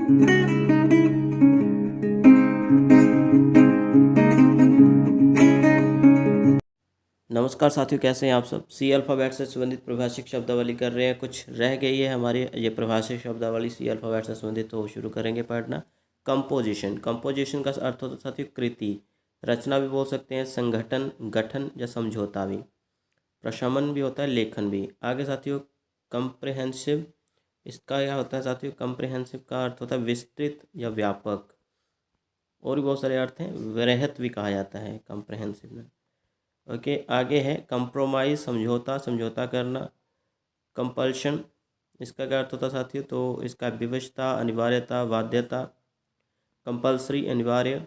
नमस्कार साथियों, कैसे हैं आप सब। सी अल्फ़ाबेट से संबंधित परिभाषिक शब्दावली कर रहे हैं। कुछ रह गई है हमारी ये परिभाषिक शब्दावली सी अल्फ़ाबेट से संबंधित, तो शुरू करेंगे पढ़ना। कंपोजिशन, कंपोजिशन का अर्थ होता है साथियों कृति, रचना भी बोल सकते हैं, संगठन, गठन या समझौता भी, प्रशमन भी होता है, लेखन भी। आगे साथियों कंप्रेहेंसिव, इसका क्या होता है साथियों। कंप्रेहेंसिव का अर्थ होता है विस्तृत या व्यापक, और भी बहुत सारे अर्थ हैं, वृहत भी कहा जाता है कंप्रेहेंसिव में। ओके, आगे है कंप्रोमाइज़, समझौता, समझौता करना। कंपल्शन, इसका क्या अर्थ होता है साथियों, तो इसका विवशता, अनिवार्यता, बाध्यता। कंपल्सरी, अनिवार्य।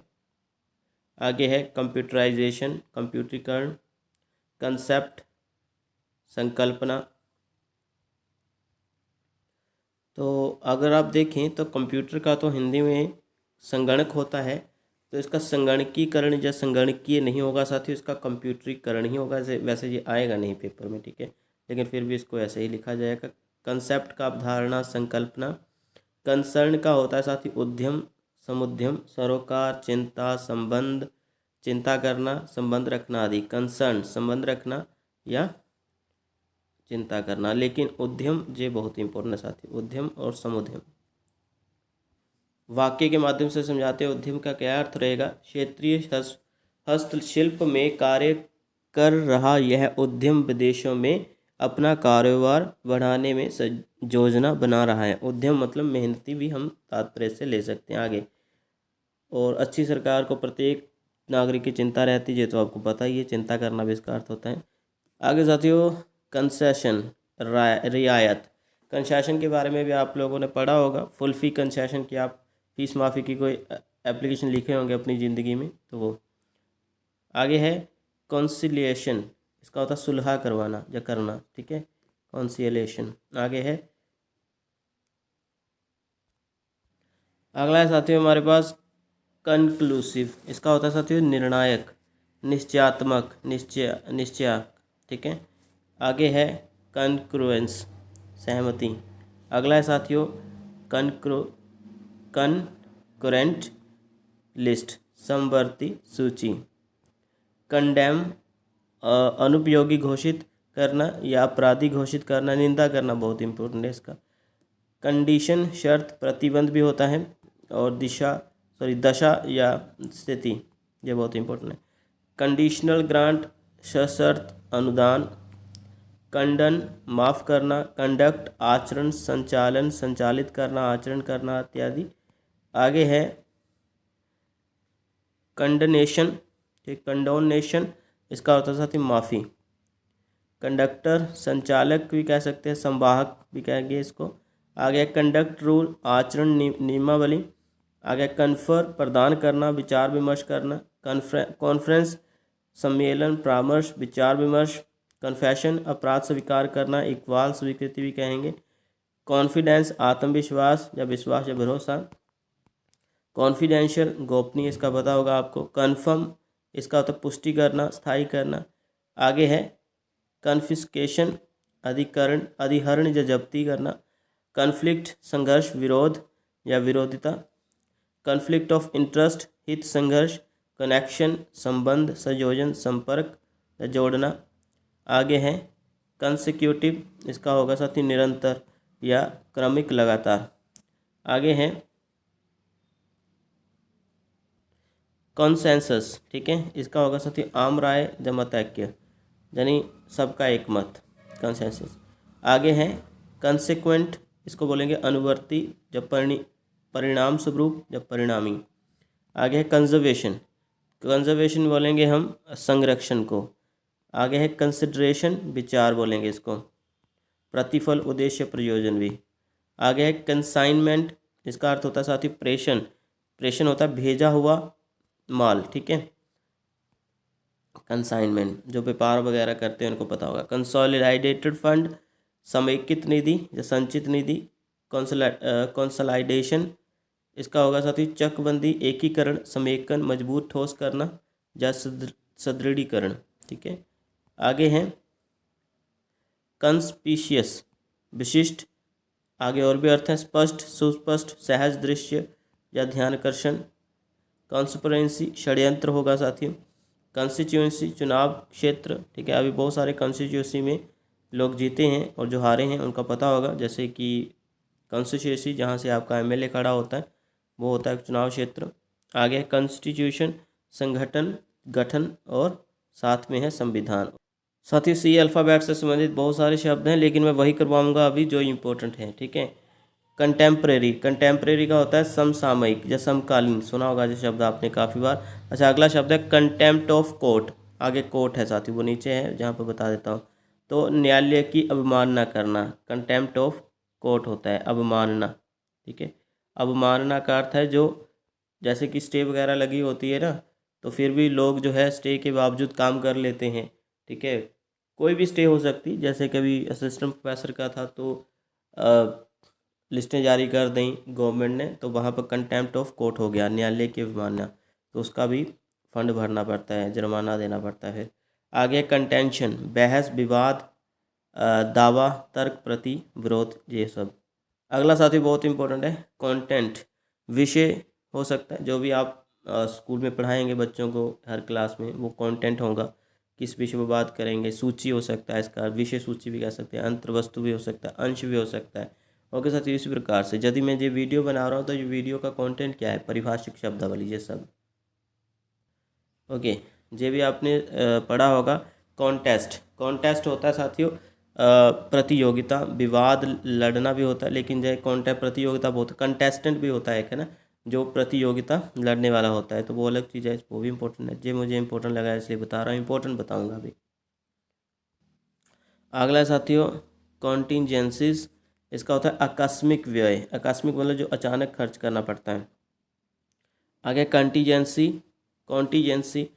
आगे है कंप्यूटराइजेशन, कंप्यूटरीकरण। कंसेप्ट, संकल्पना। तो अगर आप देखें तो कंप्यूटर का तो हिंदी में संगणक होता है, तो इसका संगणकीकरण या संगणकीय नहीं होगा साथियों, इसका कंप्यूटरीकरण ही होगा। वैसे ये आएगा नहीं पेपर में, ठीक है, लेकिन फिर भी इसको ऐसे ही लिखा जाएगा। कंसेप्ट का अवधारणा, संकल्पना। कंसर्न का होता है साथियों उद्यम, समुद्यम, सरोकार, चिंता, संबंध, चिंता करना, संबंध रखना आदि। कंसर्न, संबंध रखना या चिंता करना। लेकिन उद्यम ये बहुत इंपॉर्टेंट है साथियों, उद्यम और समुद्यम। वाक्य के माध्यम से समझाते हैं उद्यम का क्या अर्थ रहेगा। क्षेत्रीय हस्तशिल्प में कार्य कर रहा यह उद्यम विदेशों में अपना कारोबार बढ़ाने में योजना बना रहा है। उद्यम मतलब मेहनती भी हम तात्पर्य से ले सकते हैं। आगे, और अच्छी सरकार को प्रत्येक नागरिक की चिंता रहती है, तो आपको पता ही है, चिंता करना भी इसका अर्थ होता है। आगे साथियों कंसेशन, रियायत। कंसेशन के बारे में भी आप लोगों ने पढ़ा होगा। फुल फी कंसेशन की आप फीस माफ़ी की कोई एप्लीकेशन लिखे होंगे अपनी ज़िंदगी में, तो वो। आगे है कॉन्सिलिएशन, इसका होता है सुलह करवाना या करना, ठीक है, कॉन्सिलिएशन। आगे है अगला है साथियों हमारे पास कंक्लूसिव, इसका होता है साथियों निर्णायक, निश्चयात्मक, निश्चय, ठीक है। आगे है कनक्रुएंस, सहमति। अगला है साथियों कनकरेंट लिस्ट, समवर्ती सूची। कंडेम, अनुपयोगी घोषित करना या अपराधी घोषित करना, निंदा करना, बहुत इंपॉर्टेंट है इसका। कंडीशन, शर्त, प्रतिबंध भी होता है। और दशा या स्थिति, ये बहुत इंपॉर्टेंट है। कंडीशनल ग्रांट, सशर्त अनुदान। कंडन, माफ़ करना। कंडक्ट, आचरण, संचालन, संचालित करना, आचरण करना इत्यादि। आगे है कंडनेशन, ठीक, कंडोनेशन, इसका होता है साथ ही माफ़ी। कंडक्टर, संचालक भी कह सकते हैं, संवाहक भी कहेंगे इसको। आगे कंडक्ट रूल, आचरण नियमावली। आगे कन्फर, प्रदान करना, विचार विमर्श करना। कॉन्फ्रेंस, सम्मेलन, परामर्श, विचार विमर्श। कन्फेशन, अपराध स्वीकार करना, इकबाल, स्वीकृति भी कहेंगे। कॉन्फिडेंस, आत्मविश्वास या विश्वास या भरोसा। कॉन्फिडेंशियल, गोपनीय, इसका पता होगा आपको। कन्फर्म, इसका होता है पुष्टि करना, स्थायी करना। आगे है कन्फिस्केशन, अधिहरण या जब्ती करना। कन्फ्लिक्ट, संघर्ष, विरोध या विरोधिता। कन्फ्लिक्ट ऑफ इंटरेस्ट, हित संघर्ष। कनेक्शन, संबंध, संयोजन, संपर्क या जोड़ना। आगे है कंसेक्यूटिव, इसका होगा साथी निरंतर या क्रमिक, लगातार। आगे है कॉन्सेंसस, ठीक है, इसका होगा साथी आम राय या मतैक्य, यानी सबका एक मत, कंसेंसस। आगे है कंसेक्वेंट, इसको बोलेंगे अनुवर्ती जब परिणाम स्वरूप जब परिणामी। आगे है कंजर्वेशन, कंजर्वेशन बोलेंगे हम संरक्षण को। आगे है कंसिडरेशन, विचार बोलेंगे इसको। प्रतिफल, उद्देश्य, प्रयोजन भी। आगे है कंसाइनमेंट, इसका अर्थ होता है साथी प्रेषण, प्रेषण होता है भेजा हुआ माल, ठीक है, कंसाइनमेंट, जो व्यापार वगैरह करते हैं उनको पता होगा। कंसोलिडेटेड फंड, समेकित निधि या संचित निधि। कंसोलिडेशन, इसका होगा साथी चकबंदी, एकीकरण, समेकन, मजबूत ठोस करना या सुदृढ़ीकरण, ठीक है। आगे हैं कंस्पिशियस, विशिष्ट, आगे और भी अर्थ हैं, स्पष्ट, सुस्पष्ट, सहज दृश्य या ध्यानकर्षण। कॉन्स्पिरेंसी षड्यंत्र होगा साथियों। कंस्टिट्यूएंसी चुनाव क्षेत्र, ठीक है। अभी बहुत सारे कंस्टिट्यूएंसी में लोग जीते हैं और जो हारे हैं उनका पता होगा, जैसे कि कंस्टिट्यूएंसी जहाँ से आपका एमएलए खड़ा होता है वो होता है चुनाव क्षेत्र। आगे कॉन्स्टिट्यूशन संगठन, गठन और साथ में है संविधान। साथियों सी अल्फ़ाबेट से संबंधित बहुत सारे शब्द हैं, लेकिन मैं वही करवाऊंगा अभी जो इम्पोर्टेंट है, ठीक है। कंटेम्प्रेरी, कंटेम्प्रेरी का होता है समसामयिक या समकालीन, सुना होगा जो शब्द आपने काफ़ी बार। अच्छा, अगला शब्द है कंटेम्प्ट ऑफ कोर्ट। आगे कोर्ट है साथियों, वो नीचे है जहाँ पर बता देता हूँ। तो न्यायालय की अवमानना करना, कंटेम्प्ट ऑफ कोर्ट होता है अवमानना, ठीक है। अवमानना का अर्थ है जो, जैसे कि स्टे वगैरह लगी होती है ना, तो फिर भी लोग जो है स्टे के बावजूद काम कर लेते हैं, ठीक है। कोई भी स्टे हो सकती, जैसे कभी असिस्टेंट प्रोफेसर का था तो लिस्टें जारी कर दें गवर्नमेंट ने, तो वहाँ पर कंटेम्प्ट ऑफ कोर्ट हो गया, न्यायालय की अवमानना, तो उसका भी फंड भरना पड़ता है, जुर्माना देना पड़ता है। फिर आगे कंटेंशन, बहस विवाद, दावा तर्क प्रति विरोध, ये सब। अगला साथी बहुत इंपॉर्टेंट है कंटेंट, विषय हो सकता है जो भी आप स्कूल में पढ़ाएंगे बच्चों को हर क्लास में, वो कंटेंट होगा, किस विषय पर बात करेंगे। सूची हो सकता है इसका, विषय सूची भी कह सकते हैं, अंतर्वस्तु भी हो सकता है, अंश भी हो सकता है। ओके साथियों, इसी प्रकार से यदि मैं ये वीडियो बना रहा हूँ तो ये वीडियो का कंटेंट क्या है, परिभाषिक शब्दावली, ये सब। ओके, ये भी आपने पढ़ा होगा। कॉन्टेस्ट, कॉन्टेस्ट होता है साथियों प्रतियोगिता, विवाद लड़ना भी होता है, लेकिन जो कॉन्टेस्ट प्रतियोगिता बहुत, कंटेस्टेंट भी होता है ना, जो प्रतियोगिता लड़ने वाला होता है, तो वो अलग चीज़ है, वो भी इंपॉर्टेंट है। ये मुझे इंपॉर्टेंट लगा है इसलिए बता रहा हूँ, इंपॉर्टेंट बताऊँगा अभी। अगला साथियों कॉन्टीजेंसीज, इसका होता है आकस्मिक व्यय, आकस्मिक मतलब जो अचानक खर्च करना पड़ता है। आगे कंटीजेंसी, कॉन्टीजेंसी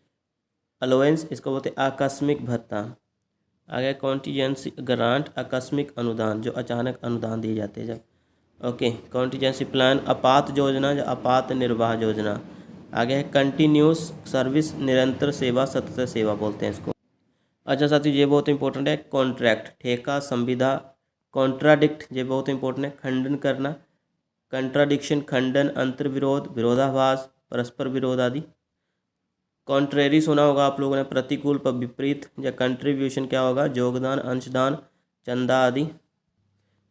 अलोवेंस, इसको बोलते हैं आकस्मिक भत्ता। आगे कॉन्टीजेंसी ग्रांट, आकस्मिक अनुदान, जो अचानक अनुदान दिए जाते हैं जब। ओके, कॉन्टीजेंसी प्लान, आपात योजना या आपात निर्वाह योजना। आगे है कंटिन्यूस सर्विस, निरंतर सेवा, सतत सेवा बोलते हैं इसको। अच्छा साथियों ये बहुत इंपॉर्टेंट है, कॉन्ट्रैक्ट ठेका, संविदा। कॉन्ट्राडिक्ट, ये बहुत इंपॉर्टेंट है, खंडन करना। कंट्राडिक्शन खंडन, अंतर्विरोध, विरोधाभास, परस्पर विरोध आदि। कॉन्ट्रेरी सुना होगा आप लोगों ने, प्रतिकूल पर विपरीत। या कंट्रीब्यूशन क्या होगा, योगदान, अंशदान, चंदा आदि।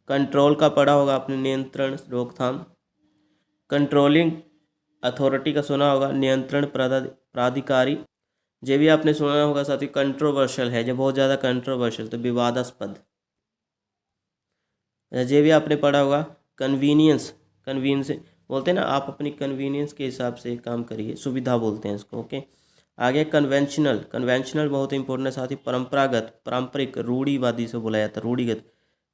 कंट्रोल का पढ़ा होगा आपने, नियंत्रण, रोकथाम। कंट्रोलिंग अथॉरिटी का सुना होगा, नियंत्रण प्राधिकारी। ये भी आपने सुना होगा साथी, कंट्रोवर्शियल है, जो बहुत ज़्यादा कंट्रोवर्शियल, तो विवादास्पद। ये भी आपने पढ़ा होगा, कन्वीनियंस, कन्वीनियंस बोलते हैं ना, आप अपनी कन्वीनियंस के हिसाब से काम करिए, सुविधा बोलते हैं इसको। ओके, आगे कन्वेंशनल, कन्वेंशनल बहुत इंपॉर्टेंट है साथी, परंपरागत, पारंपरिक, रूढ़िवादी से बोला जाता है, रूढ़िगत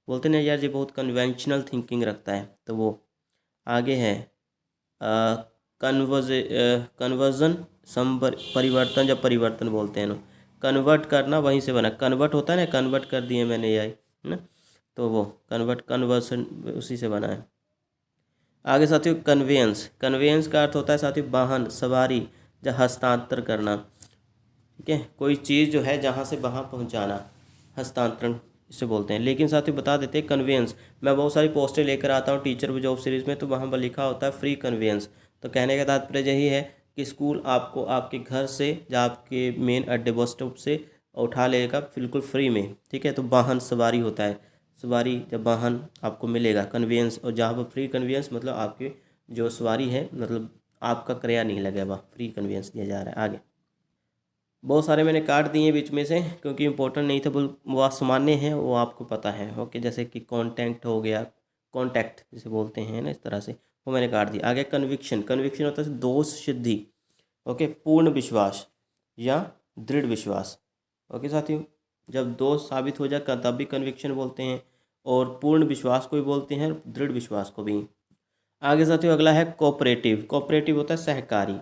बोलते हैं ना यार, ये बहुत कन्वेंशनल थिंकिंग रखता है, तो वो। आगे है कन्वर्जन, परिवर्तन, जब परिवर्तन बोलते हैं ना, कन्वर्ट करना, वहीं से बना, कन्वर्ट होता है ना, कन्वर्ट कर दिए मैंने AI, है ना, तो वो कन्वर्ट, कन्वर्सन उसी से बना है। आगे साथियों कन्वेंस, कन्वेंस का अर्थ होता है साथियों वाहन, सवारी या हस्तांतर करना, ठीक है। कोई चीज़ जो है जहाँ से वहाँ पहुँचाना, हस्तांतरण इसे बोलते हैं। लेकिन साथियों बता देते हैं कन्वेंस, मैं बहुत सारी पोस्टें लेकर आता हूँ टीचर जॉब सीरीज़ में, तो वहाँ पर लिखा होता है फ्री कन्वेंस। तो कहने का तात्पर्य यही है कि स्कूल आपको आपके घर से या आपके मेन अड्डे बस स्टॉप से उठा लेगा बिल्कुल फ्री में, ठीक है। तो वाहन सवारी होता है, सवारी जब वाहन आपको मिलेगा, कन्वेंस। और जहाँ पर फ्री कन्वेंस मतलब आपकी जो सवारी है, मतलब आपका किराया नहीं लगेगा, फ्री कन्वेंस दिया जा रहा है। आगे बहुत सारे मैंने काट दिए बीच में से, क्योंकि इंपॉर्टेंट नहीं थे, वो सामान्य हैं, वो आपको पता है। ओके, जैसे कि कॉन्टेंट हो गया, कॉन्टैक्ट जिसे बोलते हैं ना, इस तरह से, वो मैंने काट दिया। आगे कन्विक्शन, कन्विक्शन होता है दोष सिद्धि। ओके, पूर्ण विश्वास या दृढ़ विश्वास। ओके साथियों, जब दोष साबित हो जाए तब भी कन्विक्शन बोलते हैं, और पूर्ण विश्वास को भी बोलते हैं, दृढ़ विश्वास को भी। आगे साथियों अगला है कोऑपरेटिव, कोऑपरेटिव होता है सहकारी,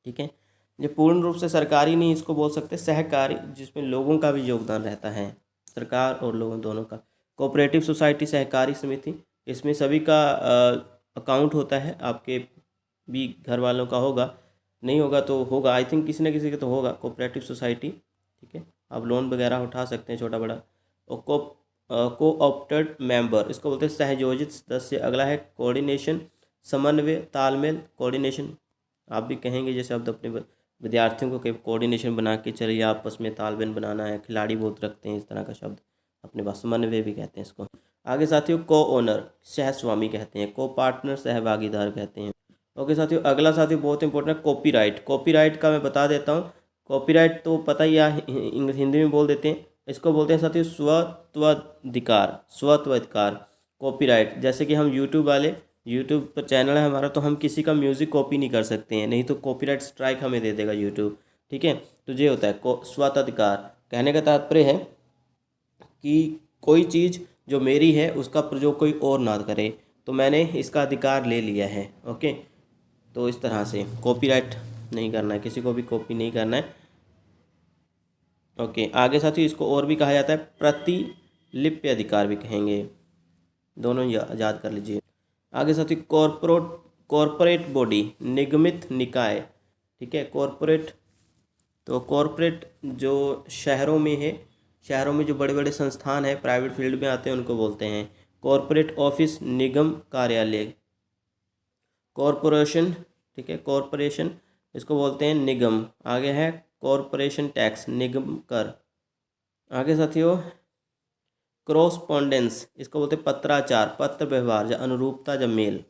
ठीक है। ये पूर्ण रूप से सरकारी नहीं, इसको बोल सकते सहकारी, जिसमें लोगों का भी योगदान रहता है, सरकार और लोगों दोनों का। कोऑपरेटिव सोसाइटी, सहकारी समिति, इसमें सभी का अकाउंट होता है, आपके भी घर वालों का होगा, नहीं होगा तो होगा, आई थिंक किसी न किसी का तो होगा। कोऑपरेटिव सोसाइटी, ठीक है, आप लोन वगैरह उठा सकते हैं छोटा बड़ा। और कोऑप्टेड मेंबर, इसको बोलते हैं सहयोजित सदस्य। अगला है कोऑर्डिनेशन, समन्वय, तालमेल, कोऑर्डिनेशन। आप भी कहेंगे जैसे शब्द अपने विद्यार्थियों को कोऑर्डिनेशन बना के चलिए, आपस में तालमेल बनाना है, खिलाड़ी बहुत रखते हैं इस तरह का शब्द अपने पास, समन्वय भी कहते हैं इसको। आगे साथियों को ओनर, सहस्वामी कहते हैं। को पार्टनर, सहभागीदार कहते हैं। ओके साथियों, अगला साथियों बहुत इंपॉर्टेंट है कॉपीराइट। कॉपीराइट का मैं बता देता हूँ। कॉपीराइट तो पता ही है, हिंदी में बोल देते हैं। इसको बोलते हैं साथियों स्वत्वाधिकार। स्वत्वाधिकार कॉपीराइट, जैसे कि हम यूट्यूब वाले, यूट्यूब पर चैनल है हमारा, तो हम किसी का म्यूज़िक कॉपी नहीं कर सकते हैं, नहीं तो कॉपीराइट स्ट्राइक हमें दे देगा यूट्यूब। ठीक है, तो ये होता है स्वत्वाधिकार। कहने का तात्पर्य है कि कोई चीज़ जो मेरी है उसका प्रयोग कोई और ना करे, तो मैंने इसका अधिकार ले लिया है। ओके, तो इस तरह से कॉपीराइट नहीं करना है, किसी को भी कॉपी नहीं करना है। ओके, आगे साथियों इसको और भी कहा जाता है प्रतिलिपि अधिकार भी कहेंगे, दोनों याद कर लीजिए। आगे साथियों कॉरपोरेट बॉडी, निगमित निकाय। ठीक है, कॉरपोरेट, तो कॉरपोरेट जो शहरों में है, शहरों में जो बड़े बड़े संस्थान है प्राइवेट फील्ड में आते हैं उनको बोलते हैं कॉरपोरेट ऑफिस, निगम कार्यालय। कॉरपोरेशन, ठीक है, कॉरपोरेशन इसको बोलते हैं निगम। आगे है कॉरपोरेशन टैक्स, निगम कर। आगे साथियों क्रॉसपॉन्डेंस, इसको बोलते हैं पत्राचार, पत्र व्यवहार या अनुरूपता या मेल।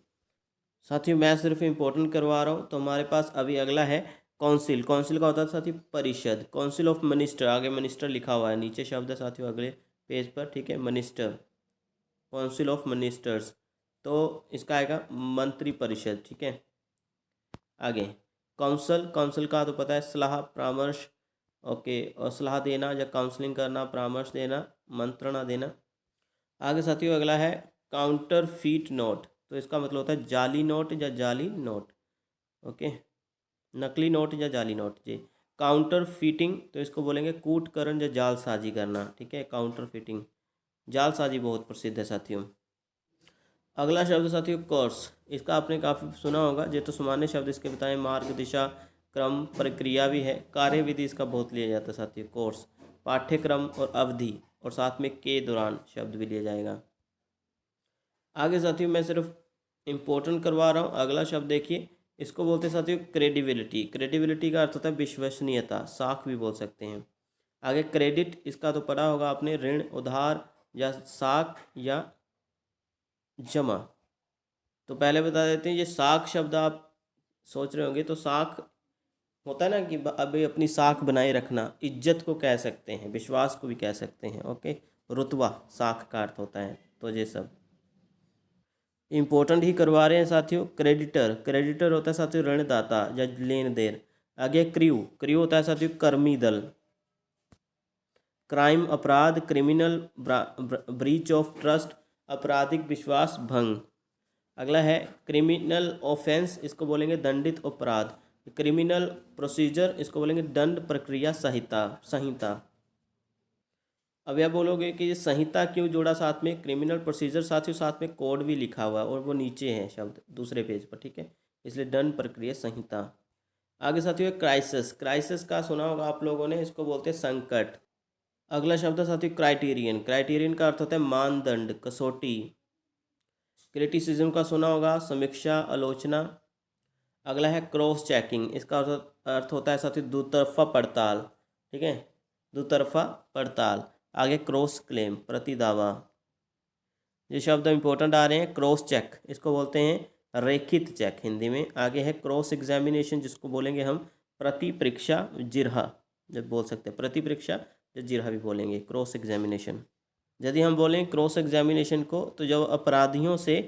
साथियों मैं सिर्फ इम्पोर्टेंट करवा रहा हूँ, तो हमारे पास अभी अगला है काउंसिल। काउंसिल का होता है साथियों परिषद। काउंसिल ऑफ मिनिस्टर, आगे मिनिस्टर लिखा हुआ है, नीचे शब्द है साथियों अगले पेज पर। ठीक है, मिनिस्टर, काउंसिल ऑफ मिनिस्टर्स, तो इसका आएगा मंत्री परिषद। ठीक है, आगे काउंसिल, काउंसिल का तो पता है सलाह परामर्श। ओके, और सलाह देना या काउंसलिंग करना, परामर्श देना, मंत्रणा देना। आगे साथियों अगला है काउंटर फीट नोट, तो इसका मतलब होता है जाली नोट या जाली नोट। ओके, नकली नोट या जाली नोट जी। काउंटर फीटिंग, तो इसको बोलेंगे कूटकरण या जालसाजी करना। ठीक है, काउंटर फीटिंग, जालसाजी बहुत प्रसिद्ध है साथियों। अगला शब्द साथियों कोर्स, इसका आपने काफ़ी सुना होगा, ये तो सामान्य शब्द इसके बताएं। मार्ग, दिशा, क्रम, प्रक्रिया भी है। कार्यविधि इसका बहुत लिया जाता है साथियों कोर्स। पाठ्यक्रम और अवधि, और साथ में के दौरान शब्द भी लिया जाएगा। आगे साथियों मैं सिर्फ इम्पोर्टेंट करवा रहा हूँ। अगला शब्द देखिए, इसको बोलते हैं साथियों क्रेडिबिलिटी। क्रेडिबिलिटी का अर्थ होता है विश्वसनीयता, साख भी बोल सकते हैं। आगे क्रेडिट, इसका तो पढ़ा होगा आपने, ऋण, उधार या साख या जमा। तो पहले बता देते हैं, ये साख शब्द आप सोच रहे होंगे, तो साख होता है ना कि अभी अपनी साख बनाए रखना, इज्जत को कह सकते हैं, विश्वास को भी कह सकते हैं। ओके, रुतबा साख का अर्थ होता है। तो ये सब इम्पोर्टेंट ही करवा रहे हैं साथियों। क्रेडिटर, क्रेडिटर होता है साथियों ऋणदाता या लेन देन। आगे क्रू, क्रू होता है साथियों कर्मी दल। क्राइम, अपराध, क्रिमिनल, ब्रीच ऑफ ट्रस्ट, आपराधिक विश्वास भंग। अगला है क्रिमिनल ऑफेंस, इसको बोलेंगे दंडित अपराध। क्रिमिनल प्रोसीजर, इसको बोलेंगे दंड प्रक्रिया संहिता, संहिता। अब यह बोलोगे कि ये संहिता क्यों जोड़ा साथ में, क्रिमिनल प्रोसीजर साथियों साथ में कोड भी लिखा हुआ है और वो नीचे है शब्द दूसरे पेज पर। ठीक है, इसलिए दंड प्रक्रिया संहिता। आगे साथियों क्राइसिस, क्राइसिस का सुना होगा आप लोगों ने, इसको बोलते हैं संकट। अगला शब्द है साथियों क्राइटेरियन, क्राइटेरियन का अर्थ होता है मानदंड, कसौटी। क्रिटिसिज्म का सुना होगा, समीक्षा, आलोचना। अगला है क्रॉस चेकिंग, इसका अर्थ होता है साथियों दुतरफा पड़ताल। ठीक है, दुतरफा पड़ताल। आगे क्रॉस क्लेम, प्रति दावा। ये शब्द इंपॉर्टेंट आ रहे हैं। क्रॉस चेक, इसको बोलते हैं रेखित चेक हिंदी में। आगे है क्रॉस एग्जामिनेशन, जिसको बोलेंगे हम प्रति परीक्षा, जिरहा जब बोल सकते हैं, प्रति परीक्षा या जिरहा भी बोलेंगे, क्रॉस एग्जामिनेशन। यदि हम बोलें क्रॉस एग्जामिनेशन को, तो जब अपराधियों से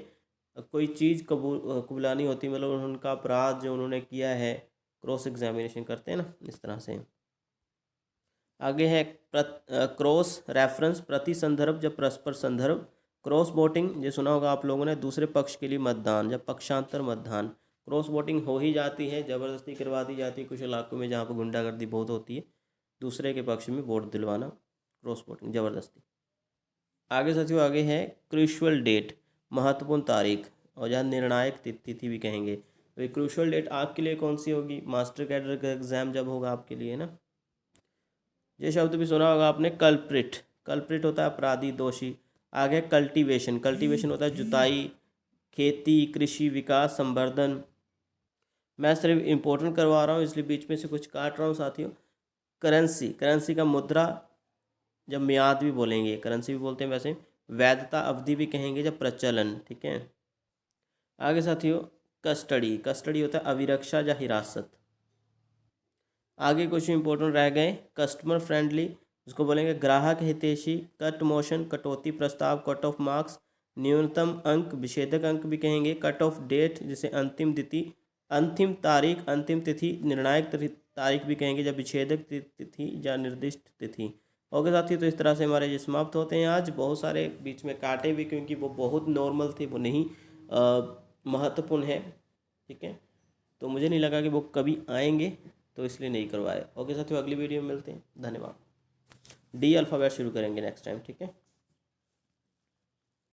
कोई चीज़ कबूलानी होती, मतलब उनका अपराध जो उन्होंने किया है, क्रॉस एग्जामिनेशन करते हैं ना, इस तरह से। आगे है क्रॉस रेफरेंस, प्रति संदर्भ या परस्पर संदर्भ। क्रॉस वोटिंग, ये सुना होगा आप लोगों ने, दूसरे पक्ष के लिए मतदान या पक्षांतर मतदान। क्रॉस वोटिंग हो ही जाती है, ज़बरदस्ती करवा दी जाती है कुछ इलाकों में जहाँ पर गुंडागर्दी बहुत होती है, दूसरे के पक्ष में वोट दिलवाना, क्रॉस वोटिंग, ज़बरदस्ती। आगे साथियों आगे है क्रूशियल डेट, महत्वपूर्ण तारीख, और जहाँ निर्णायक तिथि भी कहेंगे। तो ये क्रूशियल डेट आपके लिए कौन सी होगी, मास्टर कैडर का एग्ज़ाम जब होगा आपके लिए ना। ये शब्द भी सुना होगा आपने कल्प्रिट, कल्प्रिट होता है अपराधी, दोषी। आगे कल्टीवेशन, कल्टीवेशन होता है जुताई, खेती, कृषि, विकास, संवर्धन। मैं सिर्फ इम्पोर्टेंट करवा रहा हूँ इसलिए बीच में से कुछ काट रहा हूँ साथियों। करेंसी, करेंसी का मुद्रा, जब म्याद भी बोलेंगे, करेंसी भी बोलते हैं वैसे। वैधता अवधि भी कहेंगे जब प्रचलन, ठीक है। आगे साथियों कस्टडी, कस्टडी होता है अभिरक्षा या हिरासत। आगे कुछ इंपॉर्टेंट रह गए, कस्टमर फ्रेंडली, इसको बोलेंगे ग्राहक हितैषी, कट मोशन, कटौती प्रस्ताव, कट ऑफ मार्क्स, न्यूनतम अंक, विषेधक अंक भी कहेंगे, कट ऑफ डेट जिसे अंतिम तिथि, अंतिम तारीख, अंतिम तिथि, निर्णायक तारीख भी कहेंगे जब विच्छेदक तिथि या निर्दिष्ट तिथि। ओके साथियों, तो इस तरह से हमारे ये समाप्त होते हैं आज। बहुत सारे बीच में काटे भी क्योंकि वो बहुत नॉर्मल थे, वो नहीं महत्वपूर्ण है, ठीक है। तो मुझे नहीं लगा कि वो कभी आएंगे, तो इसलिए नहीं करवाए। ओके साथियों, अगली वीडियो में मिलते हैं। धन्यवाद। डी अल्फ़ाबेट शुरू करेंगे नेक्स्ट टाइम, ठीक है।